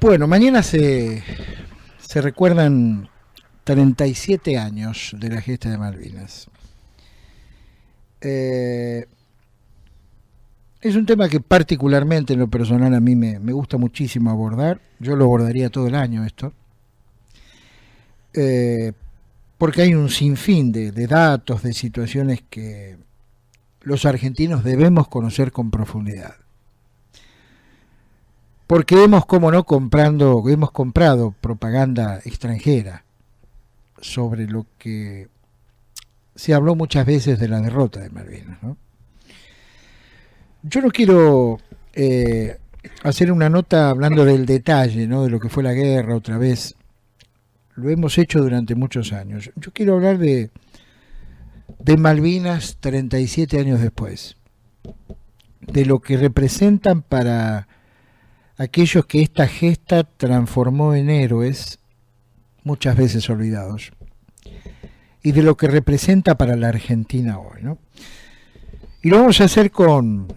Bueno, mañana se recuerdan 37 años de la gesta de Malvinas. Es un tema que particularmente en lo personal a mí me gusta muchísimo abordar. Yo lo abordaría todo el año esto. Porque hay un sinfín de datos, de situaciones que los argentinos debemos conocer con profundidad. Porque hemos comprado propaganda extranjera sobre lo que se habló muchas veces de la derrota de Malvinas, ¿no? Yo no quiero hacer una nota hablando del detalle, ¿no?, de lo que fue la guerra otra vez. Lo hemos hecho durante muchos años. Yo quiero hablar de Malvinas 37 años después, de lo que representan para aquellos que esta gesta transformó en héroes, muchas veces olvidados, y de lo que representa para la Argentina hoy, ¿no? Y lo vamos a hacer con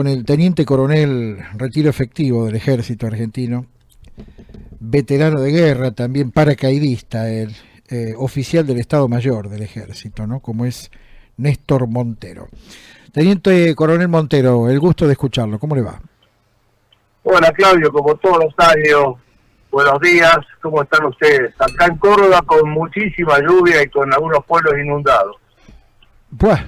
el teniente coronel retiro efectivo del ejército argentino, veterano de guerra, también paracaidista, el oficial del Estado Mayor del ejército, ¿no?, como es Néstor Montero. Teniente coronel Montero, el gusto de escucharlo, ¿cómo le va? Hola Claudio, como todos los años, buenos días, ¿cómo están ustedes? Acá en Córdoba con muchísima lluvia y con algunos pueblos inundados. Pues,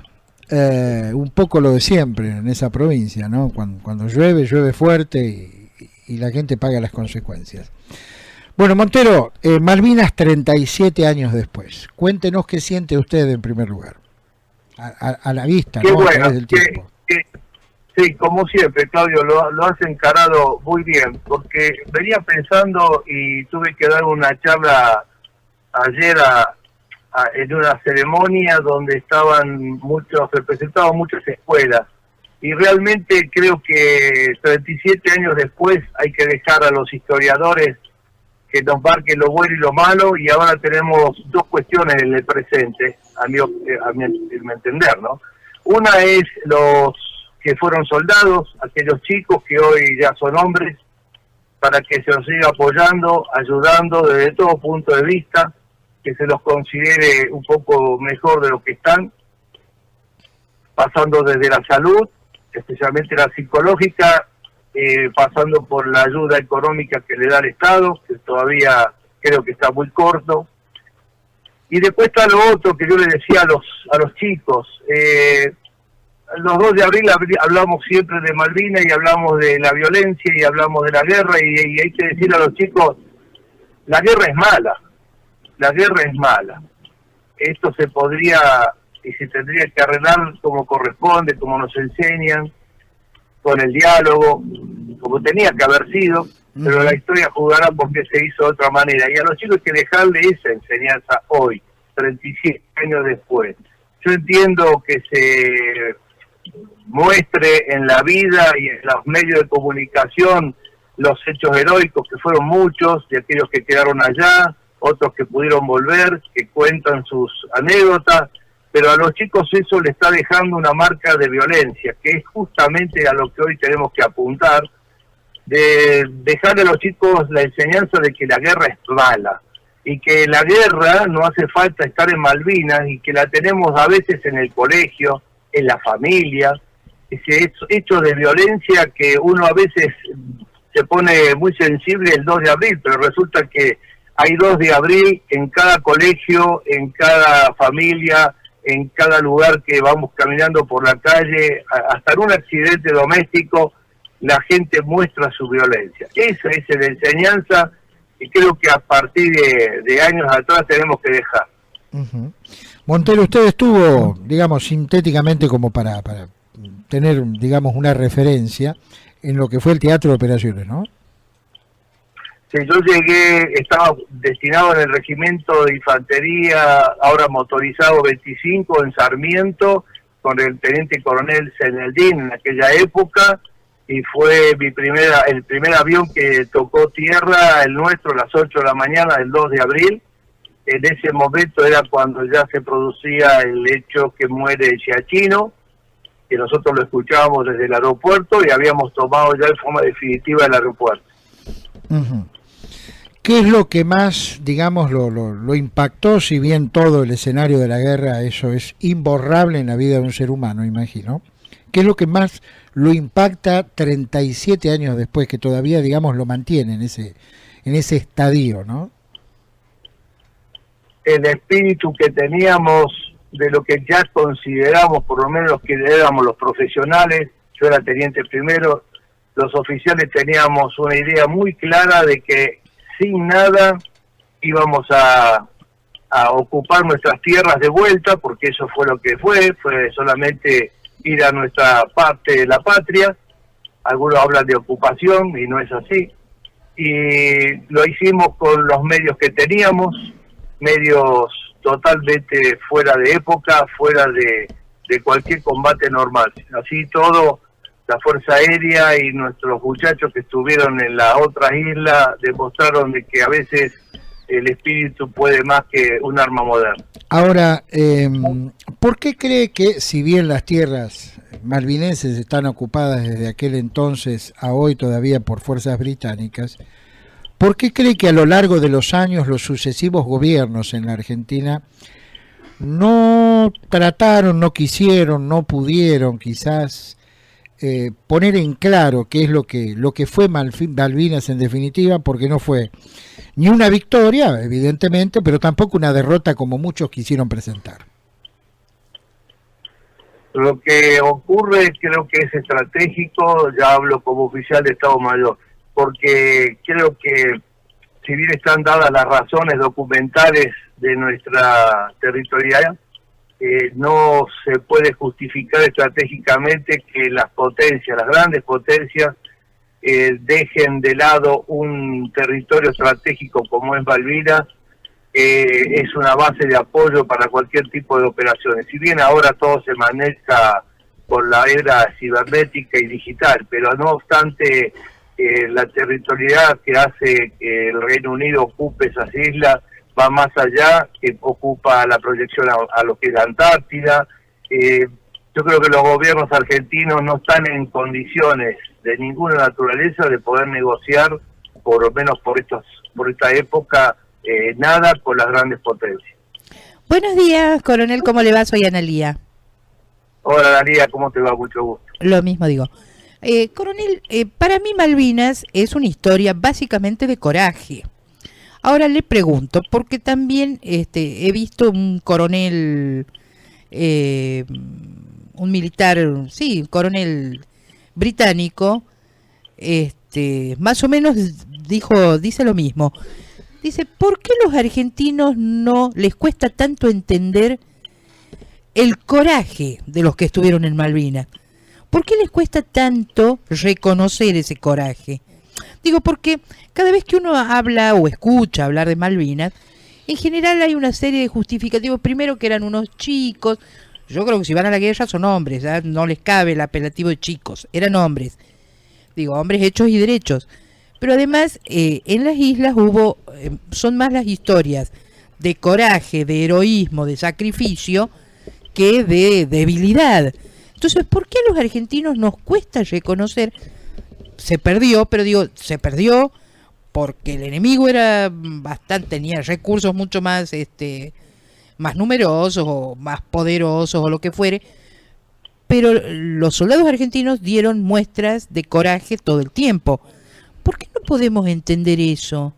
un poco lo de siempre en esa provincia, ¿no? Cuando llueve fuerte y la gente paga las consecuencias. Bueno, Montero, Malvinas 37 años después. Cuéntenos qué siente usted en primer lugar, a la vista, qué ¿no?, bueno, a través del tiempo. Sí, como siempre, Claudio, lo has encarado muy bien, porque venía pensando y tuve que dar una charla ayer en una ceremonia donde representaban muchas escuelas, y realmente creo que 37 años después hay que dejar a los historiadores que nos marquen lo bueno y lo malo, y ahora tenemos dos cuestiones en el presente, a mi entender, ¿no? Una es los que fueron soldados, aquellos chicos que hoy ya son hombres, para que se los siga apoyando, ayudando desde todo punto de vista, que se los considere un poco mejor de lo que están, pasando desde la salud, especialmente la psicológica, pasando por la ayuda económica que le da el Estado, que todavía creo que está muy corto. Y después está lo otro que yo le decía a los chicos, los 2 de abril hablamos siempre de Malvinas y hablamos de la violencia y hablamos de la guerra, y hay que decirle a los chicos, la guerra es mala. Esto se podría y se tendría que arreglar como corresponde, como nos enseñan, con el diálogo, como tenía que haber sido, pero la historia jugará porque se hizo de otra manera. Y a los chicos hay que dejarle esa enseñanza hoy, 37 años después. Yo entiendo que se muestre en la vida y en los medios de comunicación los hechos heroicos, que fueron muchos, de aquellos que quedaron allá, otros que pudieron volver, que cuentan sus anécdotas, pero a los chicos eso le está dejando una marca de violencia, que es justamente a lo que hoy tenemos que apuntar, de dejarle a los chicos la enseñanza de que la guerra es mala, y que la guerra no hace falta estar en Malvinas, y que la tenemos a veces en el colegio, en la familia, ese hecho de violencia que uno a veces se pone muy sensible el 2 de abril, pero resulta que hay 2 de abril en cada colegio, en cada familia, en cada lugar que vamos caminando por la calle, hasta en un accidente doméstico, la gente muestra su violencia. Esa es la enseñanza que creo que a partir de años atrás tenemos que dejar. Uh-huh. Montero, usted estuvo, digamos, sintéticamente como para tener, digamos, una referencia en lo que fue el teatro de operaciones, ¿no? Sí, yo estaba destinado en el regimiento de infantería, ahora motorizado 25, en Sarmiento, con el teniente coronel Seneldín en aquella época, y fue el primer avión que tocó tierra, el nuestro, a las 8 de la mañana del 2 de abril. En ese momento era cuando ya se producía el hecho que muere Giachino, que nosotros lo escuchábamos desde el aeropuerto y habíamos tomado ya de forma definitiva el aeropuerto. Uh-huh. ¿Qué es lo que más, digamos, lo impactó? Si bien todo el escenario de la guerra, eso es imborrable en la vida de un ser humano, imagino. ¿Qué es lo que más lo impacta 37 años después, que todavía, digamos, lo mantiene en ese estadio, ¿no? El espíritu que teníamos de lo que ya consideramos, por lo menos que éramos los profesionales. Yo era teniente primero, los oficiales teníamos una idea muy clara de que sin nada íbamos a ocupar nuestras tierras de vuelta, porque eso fue lo que fue solamente ir a nuestra parte de la patria. Algunos hablan de ocupación y no es así. Y lo hicimos con los medios que teníamos, medios totalmente fuera de época, fuera de cualquier combate normal. Así todo, la Fuerza Aérea y nuestros muchachos que estuvieron en la otra isla demostraron de que a veces el espíritu puede más que un arma moderna. Ahora, ¿por qué cree que, si bien las tierras malvinenses están ocupadas desde aquel entonces a hoy todavía por fuerzas británicas, ¿por qué cree que a lo largo de los años los sucesivos gobiernos en la Argentina no trataron, no quisieron, no pudieron quizás poner en claro qué es lo que fue Malvinas en definitiva? Porque no fue ni una victoria, evidentemente, pero tampoco una derrota como muchos quisieron presentar. Lo que ocurre creo que es estratégico, ya hablo como oficial de Estado Mayor, porque creo que si bien están dadas las razones documentales de nuestra territorialidad, no se puede justificar estratégicamente que las potencias, las grandes potencias, dejen de lado un territorio estratégico como es Malvinas. Es una base de apoyo para cualquier tipo de operaciones. Si bien ahora todo se maneja por la era cibernética y digital, pero no obstante, la territorialidad que hace que el Reino Unido ocupe esas islas va más allá, que ocupa la proyección a lo que es la Antártida. Yo creo que los gobiernos argentinos no están en condiciones de ninguna naturaleza de poder negociar, por lo menos por esta época, nada con las grandes potencias. Buenos días, coronel, ¿cómo le va? Soy Analía. Hola, Analía, ¿cómo te va? Mucho gusto. Lo mismo digo. Coronel, para mí Malvinas es una historia básicamente de coraje. Ahora le pregunto, porque también he visto un coronel, un militar, sí, un coronel británico, más o menos dice lo mismo. Dice, ¿por qué los argentinos no les cuesta tanto entender el coraje de los que estuvieron en Malvinas? ¿Por qué les cuesta tanto reconocer ese coraje? Digo, porque cada vez que uno habla o escucha hablar de Malvinas, en general hay una serie de justificativos. Primero, que eran unos chicos. Yo creo que si van a la guerra son hombres, ¿eh? No les cabe el apelativo de chicos, eran hombres. Digo, hombres hechos y derechos. Pero además, en las islas son más las historias de coraje, de heroísmo, de sacrificio, que de debilidad. Entonces, ¿por qué a los argentinos nos cuesta reconocer? Se perdió, pero digo, se perdió porque el enemigo era tenía recursos mucho más, más numerosos o más poderosos o lo que fuere, pero los soldados argentinos dieron muestras de coraje todo el tiempo. ¿Por qué no podemos entender eso?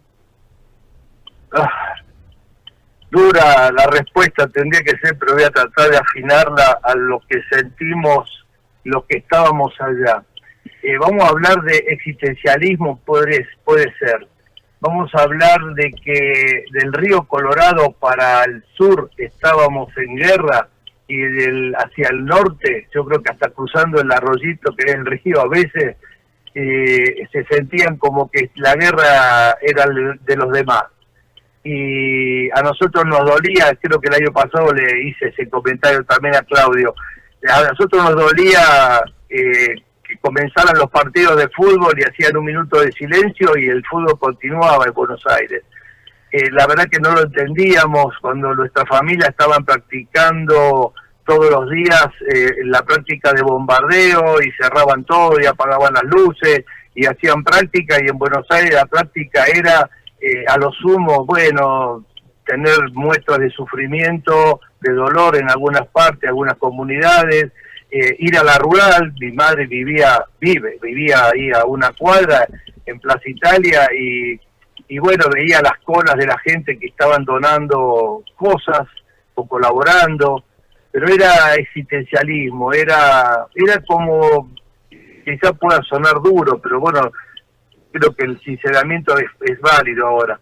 Dura la respuesta, tendría que ser, pero voy a tratar de afinarla a lo que sentimos, los que estábamos allá. Vamos a hablar de existencialismo, puede ser. Vamos a hablar de que del río Colorado para el sur estábamos en guerra y hacia el norte, yo creo que hasta cruzando el arroyito que es el río a veces, se sentían como que la guerra era de los demás. Y a nosotros nos dolía, creo que el año pasado le hice ese comentario también a Claudio, a nosotros nos dolía que comenzaran los partidos de fútbol y hacían un minuto de silencio y el fútbol continuaba en Buenos Aires. La verdad que no lo entendíamos cuando nuestra familia estaban practicando todos los días la práctica de bombardeo y cerraban todo y apagaban las luces y hacían práctica, y en Buenos Aires la práctica era a lo sumo, bueno, tener muestras de sufrimiento, de dolor en algunas partes, algunas comunidades, ir a la rural. Mi madre vivía ahí a una cuadra en Plaza Italia y bueno, veía las colas de la gente que estaban donando cosas o colaborando, pero era existencialismo, era como, quizá pueda sonar duro, pero bueno, creo que el sinceramiento es válido ahora.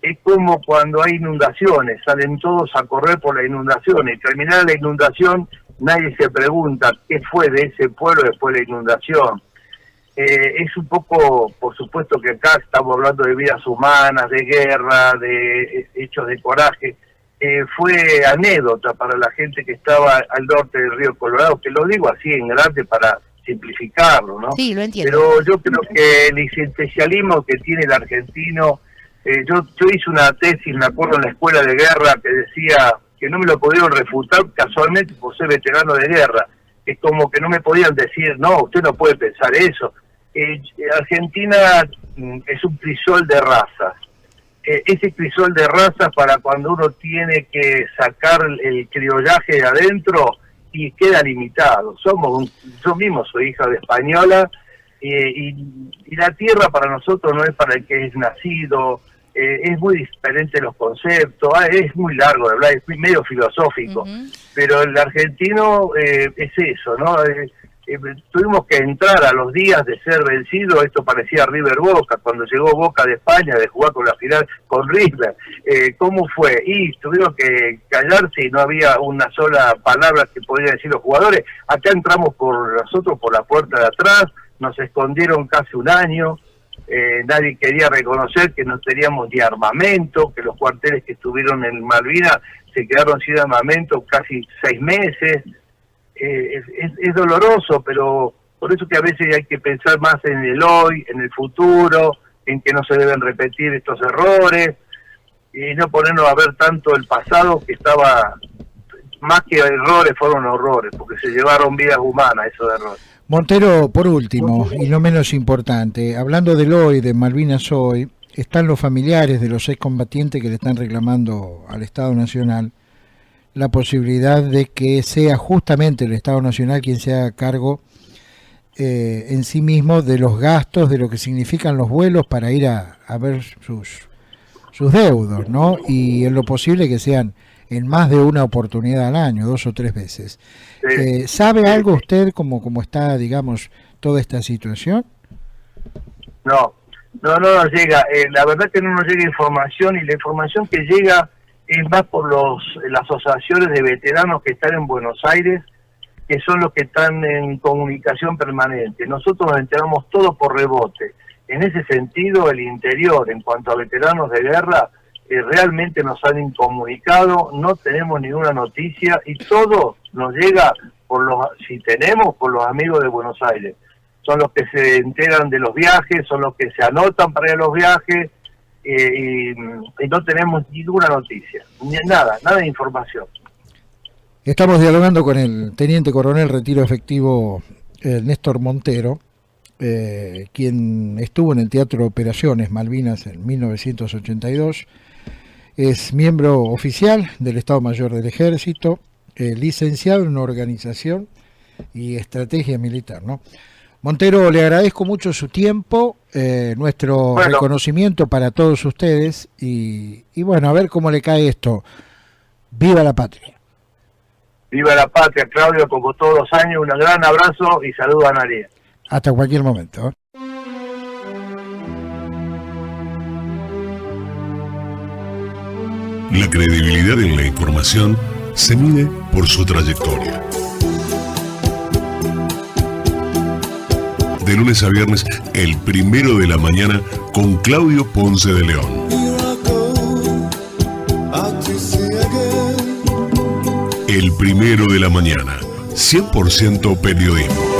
Es como cuando hay inundaciones, salen todos a correr por la inundación, y terminada la inundación, nadie se pregunta qué fue de ese pueblo después de la inundación. Es un poco, por supuesto que acá estamos hablando de vidas humanas, de guerra, de hechos de coraje. Fue anécdota para la gente que estaba al norte del río Colorado, que lo digo así en grande para simplificarlo, ¿no? Sí, lo entiendo. Pero yo creo que el existencialismo que tiene el argentino, yo hice una tesis, me acuerdo, en la escuela de guerra, que decía que no me lo pudieron refutar casualmente por ser veterano de guerra. Es como que no me podían decir, no, usted no puede pensar eso. Argentina es un crisol de razas. Ese crisol de razas, para cuando uno tiene que sacar el criollaje de adentro, y queda limitado. Yo mismo soy hija de española, y la tierra para nosotros no es para el que es nacido. Es muy diferente los conceptos, es muy largo de hablar, es medio filosófico, pero el argentino es eso, ¿no? Tuvimos que entrar a los días de ser vencido. Esto parecía River Boca, cuando llegó Boca de España, de jugar con la final con River. ¿Cómo fue? Y tuvieron que callarse y no había una sola palabra que podían decir los jugadores. Acá entramos nosotros por la puerta de atrás, nos escondieron casi un año. Nadie quería reconocer que no teníamos ni armamento, que los cuarteles que estuvieron en Malvinas se quedaron sin armamento casi 6 meses. Es doloroso, pero por eso que a veces hay que pensar más en el hoy, en el futuro, en que no se deben repetir estos errores, y no ponernos a ver tanto el pasado, que estaba, más que errores, fueron horrores, porque se llevaron vidas humanas esos errores. Montero, por último, y no menos importante, hablando del hoy, de Malvinas hoy, están los familiares de los excombatientes que le están reclamando al Estado Nacional la posibilidad de que sea justamente el Estado Nacional quien se haga cargo en sí mismo de los gastos, de lo que significan los vuelos para ir a ver sus deudos, ¿no? Y en lo posible que sean en más de una oportunidad al año, 2 o 3 veces. ¿Sabe algo usted cómo está, digamos, toda esta situación? No nos llega. La verdad que no nos llega información, y la información que llega es más por las asociaciones de veteranos que están en Buenos Aires, que son los que están en comunicación permanente. Nosotros nos enteramos todo por rebote. En ese sentido, el interior, en cuanto a veteranos de guerra, realmente nos han incomunicado, no tenemos ninguna noticia, y todo nos llega por los amigos de Buenos Aires. Son los que se enteran de los viajes, son los que se anotan para ir a los viajes, y no tenemos ninguna noticia, nada de información. Estamos dialogando con el teniente coronel retiro efectivo Néstor Montero, quien estuvo en el Teatro de Operaciones Malvinas en 1982, es miembro oficial del Estado Mayor del Ejército, licenciado en Organización y Estrategia Militar, ¿no? Montero, le agradezco mucho su tiempo, nuestro reconocimiento para todos ustedes, y bueno, a ver cómo le cae esto. ¡Viva la patria! ¡Viva la patria, Claudio! Como todos los años, un gran abrazo y saludos a María. Hasta cualquier momento, ¿eh? La credibilidad en la información se mide por su trayectoria. De lunes a viernes, el 1 de la mañana, con Claudio Ponce de León. El 1 de la mañana, 100% periodismo.